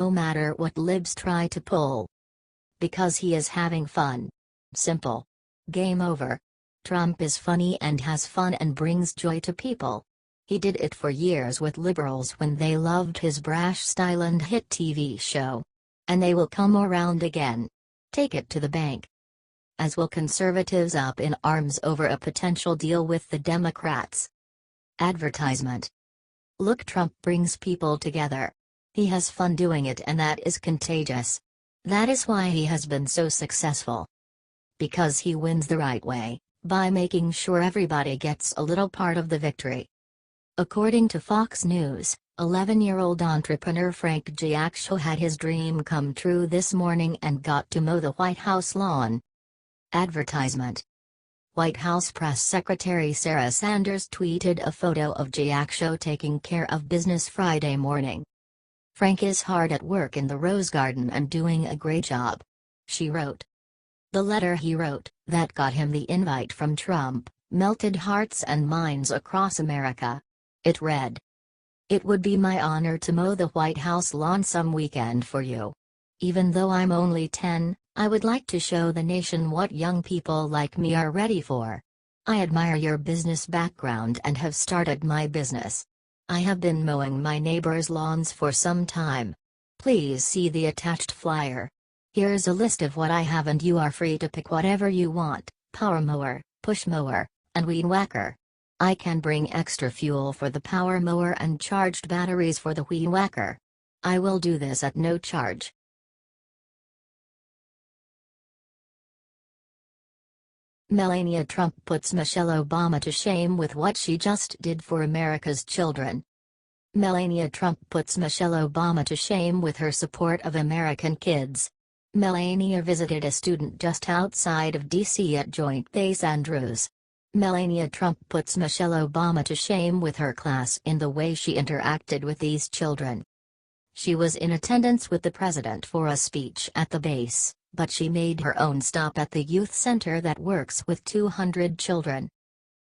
No matter what Libs try to pull. Because he is having fun. Simple. Game over. Trump is funny and has fun and brings joy to people. He did it for years with liberals when they loved his brash style and hit TV show. And they will come around again. Take it to the bank. As will conservatives up in arms over a potential deal with the Democrats. Advertisement. Look, Trump brings people together. He has fun doing it, and that is contagious. That is why he has been so successful. Because he wins the right way, by making sure everybody gets a little part of the victory. According to Fox News, 11-year-old entrepreneur Frank Giacchio had his dream come true this morning and got to mow the White House lawn. Advertisement. White House Press Secretary Sarah Sanders tweeted a photo of Giacchio taking care of business Friday morning. "Frank is hard at work in the Rose Garden and doing a great job," she wrote. The letter he wrote, that got him the invite from Trump, melted hearts and minds across America. It read, "It would be my honor to mow the White House lawn some weekend for you. Even though I'm only 10, I would like to show the nation what young people like me are ready for. I admire your business background and have started my business. I have been mowing my neighbors' lawns for some time. Please see the attached flyer. Here's a list of what I have and you are free to pick whatever you want: power mower, push mower, and weed whacker. I can bring extra fuel for the power mower and charged batteries for the weed whacker. I will do this at no charge." Melania Trump puts Michelle Obama to shame with what she just did for America's children. Melania Trump puts Michelle Obama to shame with her support of American kids. Melania visited a student just outside of D.C. at Joint Base Andrews. Melania Trump puts Michelle Obama to shame with her class in the way she interacted with these children. She was in attendance with the president for a speech at the base, but she made her own stop at the youth center that works with 200 children.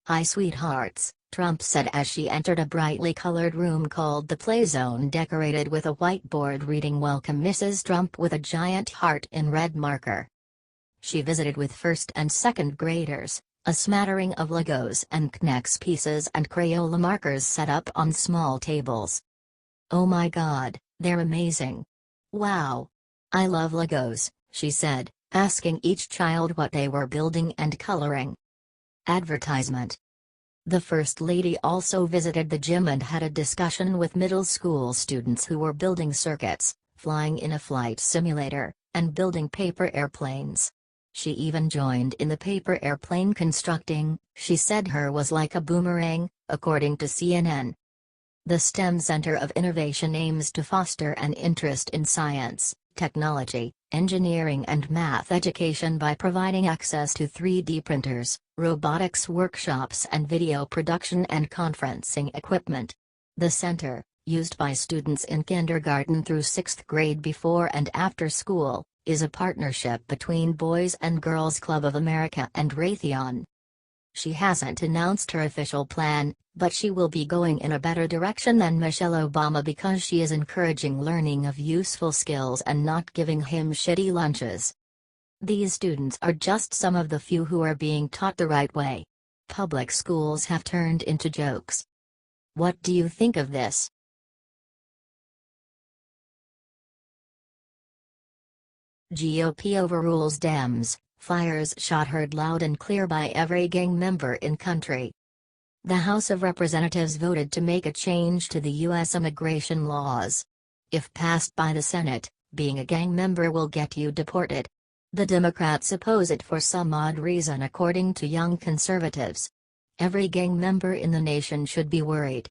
"Hi sweethearts," Trump said as she entered a brightly colored room called the Play Zone, decorated with a whiteboard reading "Welcome Mrs. Trump" with a giant heart in red marker. She visited with first and second graders, a smattering of Legos and K'NEX pieces and Crayola markers set up on small tables. "Oh my God, they're amazing. Wow. I love Legos," she said, asking each child what they were building and coloring. Advertisement. The First Lady also visited the gym and had a discussion with middle school students who were building circuits, flying in a flight simulator, and building paper airplanes. She even joined in the paper airplane constructing. She said her was like a boomerang, according to CNN. The STEM Center of Innovation aims to foster an interest in science, technology, engineering and math education by providing access to 3D printers, robotics workshops and video production and conferencing equipment. The center, used by students in kindergarten through 6th grade before and after school, is a partnership between Boys and Girls Club of America and Raytheon. She hasn't announced her official plan, but she will be going in a better direction than Michelle Obama because she is encouraging learning of useful skills and not giving him shitty lunches. These students are just some of the few who are being taught the right way. Public schools have turned into jokes. What do you think of this? GOP overrules Dems, fires shot heard loud and clear by every gang member in country. The House of Representatives voted to make a change to the U.S. immigration laws. If passed by the Senate, being a gang member will get you deported. The Democrats oppose it for some odd reason, according to young conservatives. Every gang member in the nation should be worried.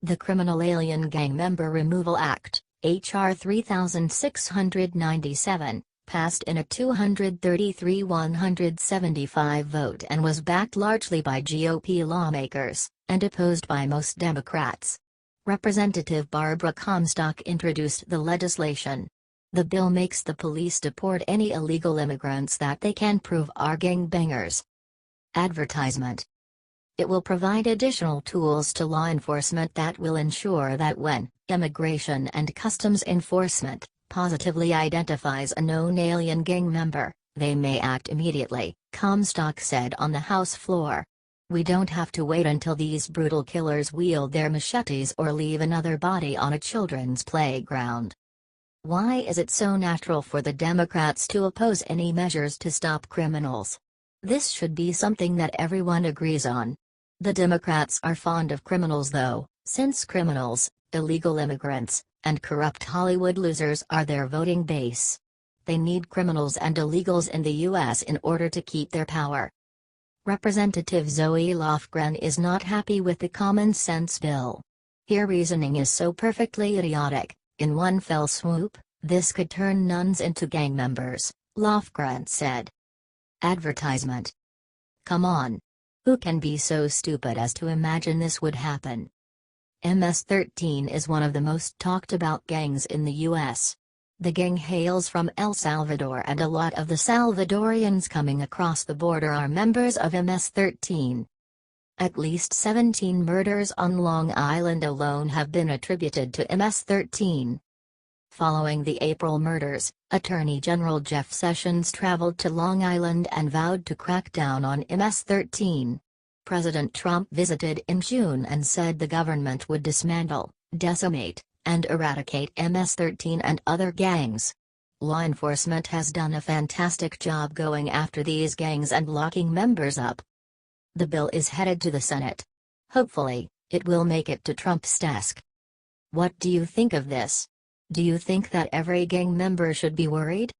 The Criminal Alien Gang Member Removal Act, H.R. 3697, passed in a 233-175 vote and was backed largely by GOP lawmakers, and opposed by most Democrats. Representative Barbara Comstock introduced the legislation. The bill makes the police deport any illegal immigrants that they can prove are gangbangers. Advertisement. It will provide additional tools to law enforcement that will ensure that when Immigration and Customs Enforcement positively identifies a known alien gang member, they may act immediately, Comstock said on the House floor. We don't have to wait until these brutal killers wield their machetes or leave another body on a children's playground. Why is it so natural for the Democrats to oppose any measures to stop criminals? This should be something that everyone agrees on. The Democrats are fond of criminals though, since criminals, illegal immigrants, and corrupt Hollywood losers are their voting base. They need criminals and illegals in the U.S. in order to keep their power. Representative Zoe Lofgren is not happy with the common sense bill. Her reasoning is so perfectly idiotic. In one fell swoop, this could turn nuns into gang members, Lofgren said. Advertisement. Come on. Who can be so stupid as to imagine this would happen? MS-13 is one of the most talked about gangs in the U.S. The gang hails from El Salvador and a lot of the Salvadorians coming across the border are members of MS-13. At least 17 murders on Long Island alone have been attributed to MS-13. Following the April murders, Attorney General Jeff Sessions traveled to Long Island and vowed to crack down on MS-13. President Trump visited in June and said the government would dismantle, decimate, and eradicate MS-13 and other gangs. Law enforcement has done a fantastic job going after these gangs and locking members up. The bill is headed to the Senate. Hopefully, it will make it to Trump's desk. What do you think of this? Do you think that every gang member should be worried?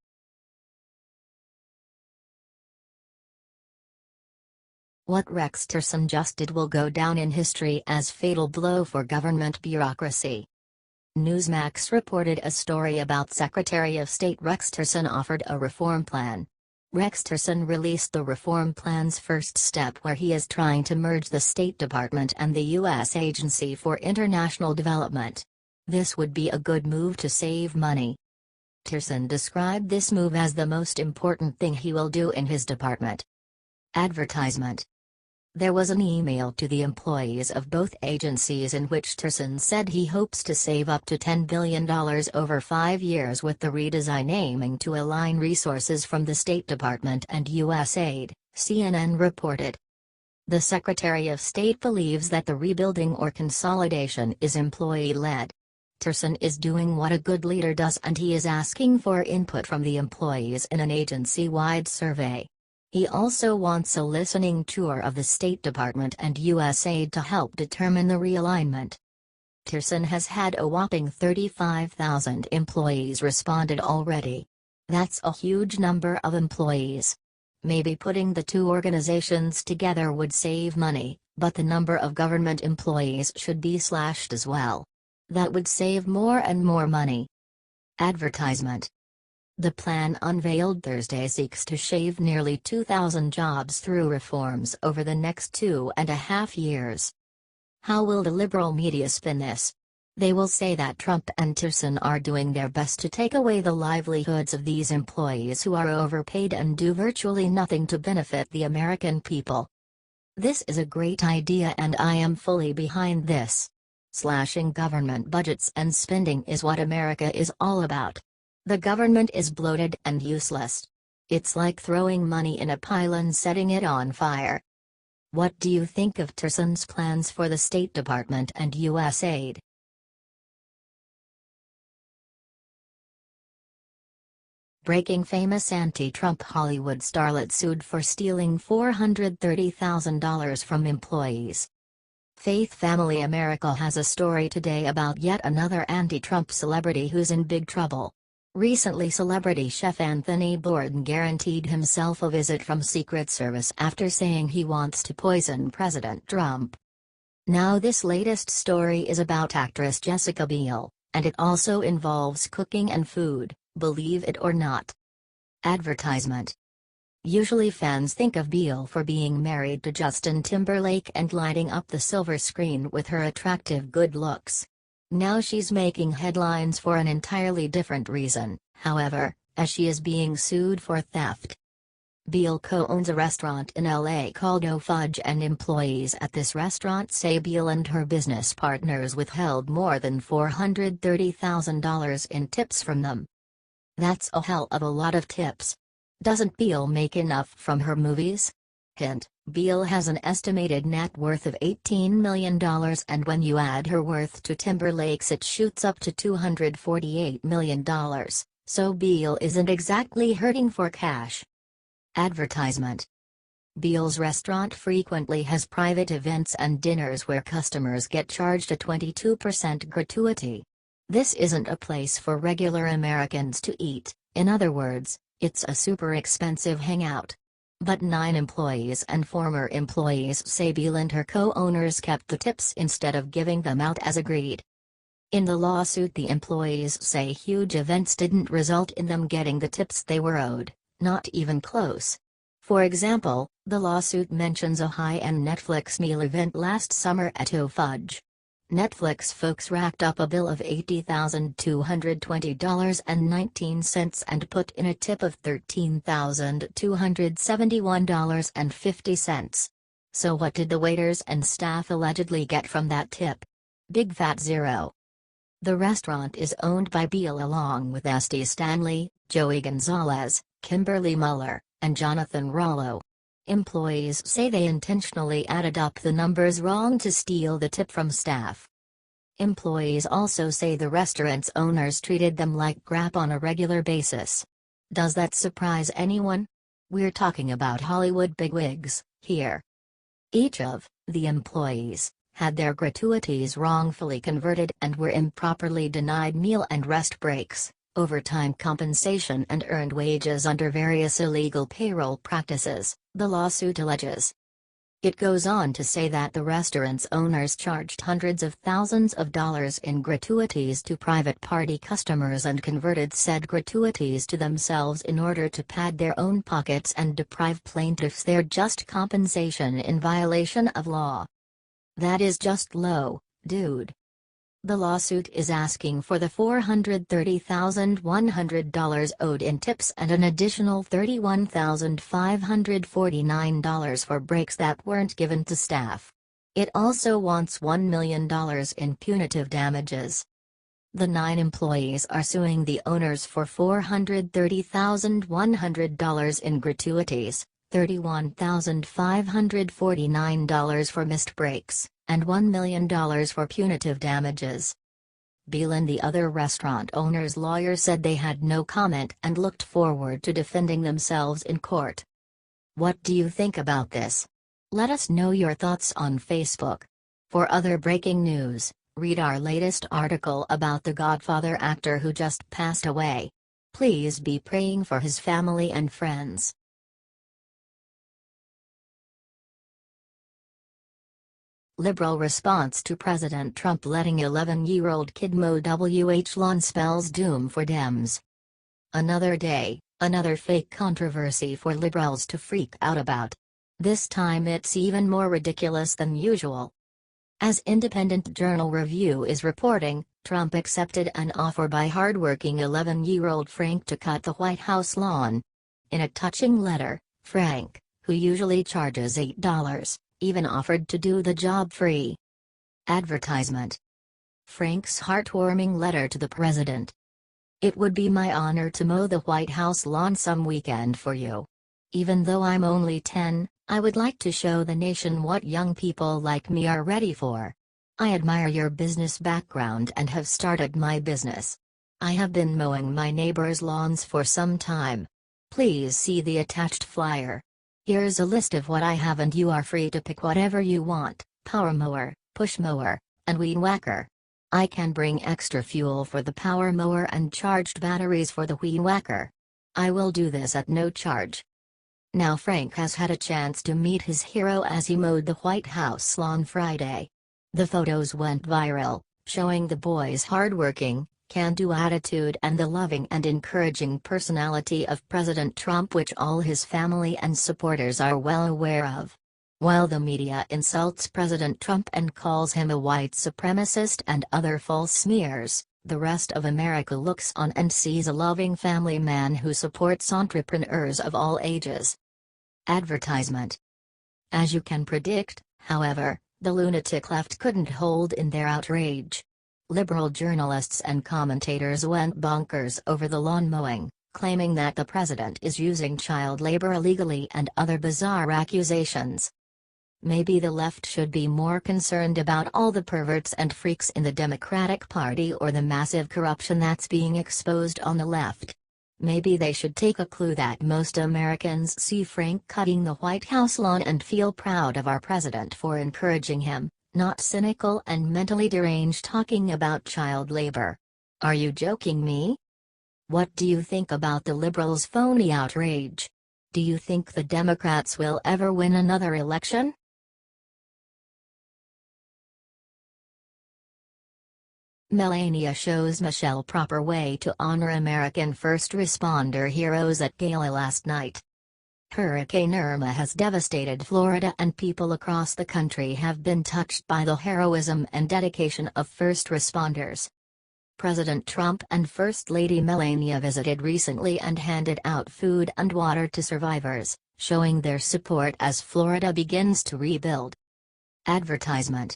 What Rex Tillerson just did will go down in history as fatal blow for government bureaucracy. Newsmax reported a story about Secretary of State Rex Tillerson offered a reform plan. Rex Tillerson released the reform plan's first step where he is trying to merge the State Department and the U.S. Agency for International Development. This would be a good move to save money. Tillerson described this move as the most important thing he will do in his department. Advertisement. There was an email to the employees of both agencies in which Tillerson said he hopes to save up to $10 billion over 5 years with the redesign aiming to align resources from the State Department and USAID, CNN reported. The Secretary of State believes that the rebuilding or consolidation is employee-led. Tillerson is doing what a good leader does and he is asking for input from the employees in an agency-wide survey. He also wants a listening tour of the State Department and USAID to help determine the realignment. Tillerson has had a whopping 35,000 employees responded already. That's a huge number of employees. Maybe putting the two organizations together would save money, but the number of government employees should be slashed as well. That would save more and more money. Advertisement. The plan unveiled Thursday seeks to shave nearly 2,000 jobs through reforms over the next 2.5 years. How will the liberal media spin this? They will say that Trump and Tillerson are doing their best to take away the livelihoods of these employees who are overpaid and do virtually nothing to benefit the American people. This is a great idea and I am fully behind this. Slashing government budgets and spending is what America is all about. The government is bloated and useless. It's like throwing money in a pile and setting it on fire. What do you think of Tillerson's plans for the State Department and USAID? Breaking famous anti-Trump Hollywood starlet sued for stealing $430,000 from employees. Faith Family America has a story today about yet another anti-Trump celebrity who's in big trouble. Recently, celebrity chef Anthony Bourdain guaranteed himself a visit from Secret Service after saying he wants to poison President Trump. Now this latest story is about actress Jessica Biel, and it also involves cooking and food, believe it or not. Advertisement. Usually fans think of Biel for being married to Justin Timberlake and lighting up the silver screen with her attractive good looks. Now she's making headlines for an entirely different reason, however, as she is being sued for theft. Beal co-owns a restaurant in LA called Oh Fudge, and employees at this restaurant say Beal and her business partners withheld more than $430,000 in tips from them. That's a hell of a lot of tips. Doesn't Beal make enough from her movies? Hint, Beal has an estimated net worth of $18 million, and when you add her worth to Timberlake's it shoots up to $248 million, so Beal isn't exactly hurting for cash. Advertisement. Beal's restaurant frequently has private events and dinners where customers get charged a 22% gratuity. This isn't a place for regular Americans to eat, in other words, it's a super expensive hangout. But 9 employees and former employees say Beal and her co-owners kept the tips instead of giving them out as agreed. In the lawsuit, the employees say huge events didn't result in them getting the tips they were owed, not even close. For example, the lawsuit mentions a high-end Netflix meal event last summer at Oh Fudge. Netflix folks racked up a bill of $80,220.19 and put in a tip of $13,271.50. So what did the waiters and staff allegedly get from that tip? Big fat zero. The restaurant is owned by Beal along with Esty Stanley, Joey Gonzalez, Kimberly Muller, and Jonathan Rollo. Employees say they intentionally added up the numbers wrong to steal the tip from staff. Employees also say the restaurant's owners treated them like crap on a regular basis. Does that surprise anyone? We're talking about Hollywood bigwigs here. Each of the employees had their gratuities wrongfully converted and were improperly denied meal and rest breaks, overtime compensation, and earned wages under various illegal payroll practices, the lawsuit alleges. It goes on to say that the restaurant's owners charged hundreds of thousands of dollars in gratuities to private party customers and converted said gratuities to themselves in order to pad their own pockets and deprive plaintiffs their just compensation in violation of law. That is just low, dude. The lawsuit is asking for the $430,100 owed in tips and an additional $31,549 for breaks that weren't given to staff. It also wants $1 million in punitive damages. The 9 employees are suing the owners for $430,100 in gratuities, $31,549 for missed breaks, and $1 million for punitive damages. Beal and the other restaurant owners' lawyers said they had no comment and looked forward to defending themselves in court. What do you think about this? Let us know your thoughts on Facebook. For other breaking news, read our latest article about the Godfather actor who just passed away. Please be praying for his family and friends. Liberal response to President Trump letting 11-year-old kid mow WH lawn spells doom for Dems. Another day, another fake controversy for liberals to freak out about. This time it's even more ridiculous than usual. As Independent Journal Review is reporting, Trump accepted an offer by hardworking 11-year-old Frank to cut the White House lawn. In a touching letter, Frank, who usually charges $8, even offered to do the job free. Advertisement. Frank's heartwarming letter to the president. It would be my honor to mow the White House lawn some weekend for you. Even though I'm only 10, I would like to show the nation what young people like me are ready for. I admire your business background and have started my business. I have been mowing my neighbors' lawns for some time. Please see the attached flyer. Here's a list of what I have and you are free to pick whatever you want: power mower, push mower, and weed whacker. I can bring extra fuel for the power mower and charged batteries for the weed whacker. I will do this at no charge. Now Frank has had a chance to meet his hero as he mowed the White House lawn Friday. The photos went viral, showing the boy's hardworking, can-do attitude and the loving and encouraging personality of President Trump, which all his family and supporters are well aware of. While the media insults President Trump and calls him a white supremacist and other false smears, the rest of America looks on and sees a loving family man who supports entrepreneurs of all ages. Advertisement. As you can predict, however, the lunatic left couldn't hold in their outrage. Liberal journalists and commentators went bonkers over the lawn mowing, claiming that the president is using child labor illegally and other bizarre accusations. Maybe the left should be more concerned about all the perverts and freaks in the Democratic Party or the massive corruption that's being exposed on the left. Maybe they should take a clue that most Americans see Frank cutting the White House lawn and feel proud of our president for encouraging him, not cynical and mentally deranged talking about child labor. Are you joking me? What do you think about the liberals' phony outrage? Do you think the Democrats will ever win another election? Melania shows Michelle proper way to honor American first responder heroes at Gala last night. Hurricane Irma has devastated Florida and people across the country have been touched by the heroism and dedication of first responders. President Trump and First Lady Melania visited recently and handed out food and water to survivors, showing their support as Florida begins to rebuild. Advertisement.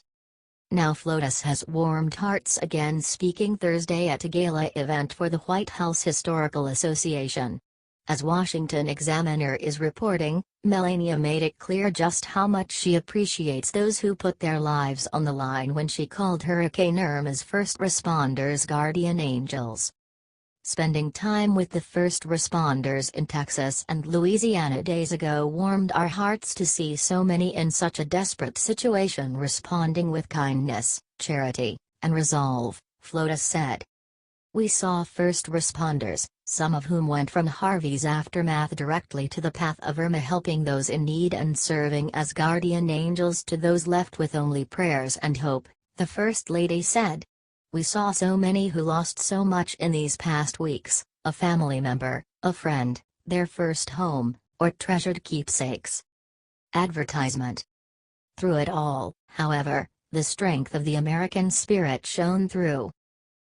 Now FLOTUS has warmed hearts again, speaking Thursday at a gala event for the White House Historical Association. As Washington Examiner is reporting, Melania made it clear just how much she appreciates those who put their lives on the line when she called Hurricane Irma's first responders guardian angels. Spending time with the first responders in Texas and Louisiana days ago warmed our hearts to see so many in such a desperate situation responding with kindness, charity, and resolve, FLOTUS said. We saw first responders, some of whom went from Harvey's aftermath directly to the path of Irma, helping those in need and serving as guardian angels to those left with only prayers and hope, the First Lady said. We saw so many who lost so much in these past weeks, a family member, a friend, their first home, or treasured keepsakes. Advertisement. Through it all, however, the strength of the American spirit shone through.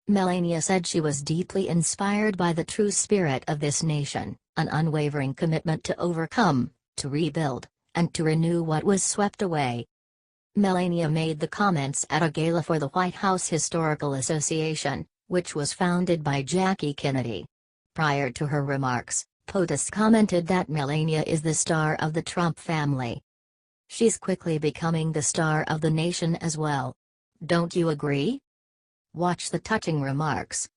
Melania said she was deeply inspired by the true spirit of this nation, an unwavering commitment to overcome, to rebuild, and to renew what was swept away. Melania made the comments at a gala for the White House Historical Association, which was founded by Jackie Kennedy. Prior to her remarks, POTUS commented that Melania is the star of the Trump family. She's quickly becoming the star of the nation as well. Don't you agree? Watch the touching remarks.